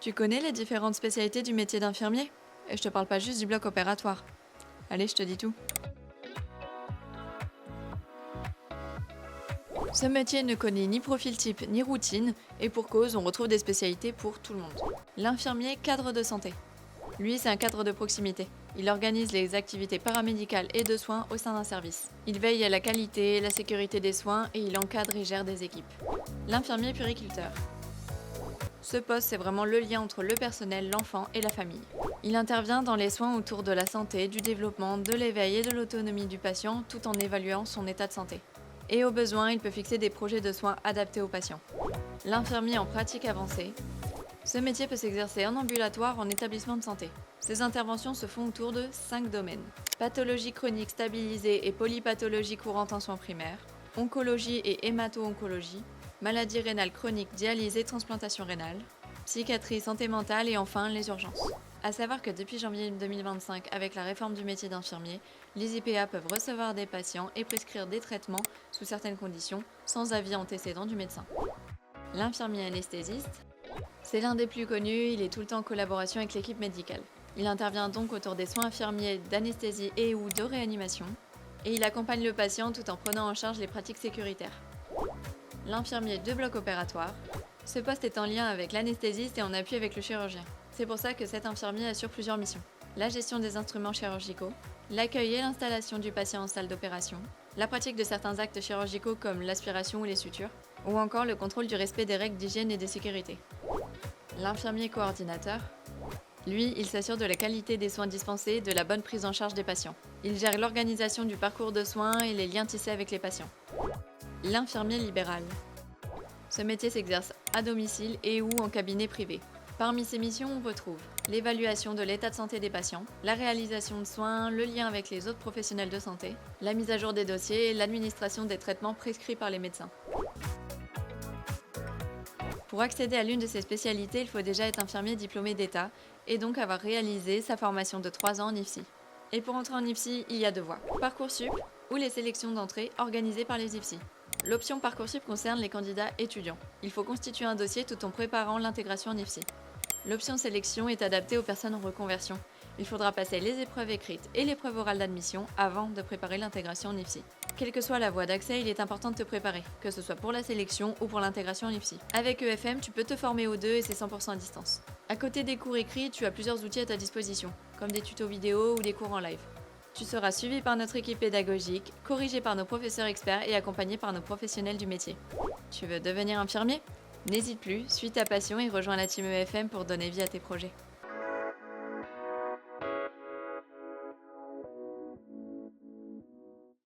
Tu connais les différentes spécialités du métier d'infirmier? Et je te parle pas juste du bloc opératoire. Allez, je te dis tout. Ce métier ne connaît ni profil type ni routine, et pour cause, on retrouve des spécialités pour tout le monde. L'infirmier cadre de santé. Lui, c'est un cadre de proximité. Il organise les activités paramédicales et de soins au sein d'un service. Il veille à la qualité, la sécurité des soins et il encadre et gère des équipes. L'infirmier puériculteur. Ce poste, c'est vraiment le lien entre le personnel, l'enfant et la famille. Il intervient dans les soins autour de la santé, du développement, de l'éveil et de l'autonomie du patient, tout en évaluant son état de santé. Et au besoin, il peut fixer des projets de soins adaptés aux patients. L'infirmier en pratique avancée. Ce métier peut s'exercer en ambulatoire, en établissement de santé. Ces interventions se font autour de 5 domaines. Pathologie chronique stabilisée et polypathologie courante en soins primaires, oncologie et hémato-oncologie, maladie rénale chronique, dialyse et transplantation rénale, psychiatrie, santé mentale et enfin les urgences. A savoir que depuis janvier 2025, avec la réforme du métier d'infirmier, les IPA peuvent recevoir des patients et prescrire des traitements sous certaines conditions, sans avis antécédent du médecin. L'infirmier anesthésiste, c'est l'un des plus connus, il est tout le temps en collaboration avec l'équipe médicale. Il intervient donc autour des soins infirmiers d'anesthésie et ou de réanimation, et il accompagne le patient tout en prenant en charge les pratiques sécuritaires. L'infirmier de bloc opératoire, ce poste est en lien avec l'anesthésiste et en appui avec le chirurgien. C'est pour ça que cet infirmier assure plusieurs missions. La gestion des instruments chirurgicaux, l'accueil et l'installation du patient en salle d'opération, la pratique de certains actes chirurgicaux comme l'aspiration ou les sutures, ou encore le contrôle du respect des règles d'hygiène et de sécurité. L'infirmier coordinateur, lui, il s'assure de la qualité des soins dispensés et de la bonne prise en charge des patients. Il gère l'organisation du parcours de soins et les liens tissés avec les patients. L'infirmier libéral. Ce métier s'exerce à domicile et ou en cabinet privé. Parmi ses missions, on retrouve l'évaluation de l'état de santé des patients, la réalisation de soins, le lien avec les autres professionnels de santé, la mise à jour des dossiers et l'administration des traitements prescrits par les médecins. Pour accéder à l'une de ces spécialités, il faut déjà être infirmier diplômé d'État et donc avoir réalisé sa formation de 3 ans en IFSI. Et pour entrer en IFSI, il y a 2 voies, Parcoursup ou les sélections d'entrée organisées par les IFSI. L'option Parcoursup concerne les candidats étudiants. Il faut constituer un dossier tout en préparant l'intégration en IFSI. L'option sélection est adaptée aux personnes en reconversion. Il faudra passer les épreuves écrites et l'épreuve orale d'admission avant de préparer l'intégration en IFSI. Quelle que soit la voie d'accès, il est important de te préparer, que ce soit pour la sélection ou pour l'intégration en IFSI. Avec EFM, tu peux te former aux deux et c'est 100% à distance. À côté des cours écrits, tu as plusieurs outils à ta disposition, comme des tutos vidéo ou des cours en live. Tu seras suivi par notre équipe pédagogique, corrigé par nos professeurs experts et accompagné par nos professionnels du métier. Tu veux devenir infirmier? N'hésite plus, suis ta passion et rejoins la team EFM pour donner vie à tes projets.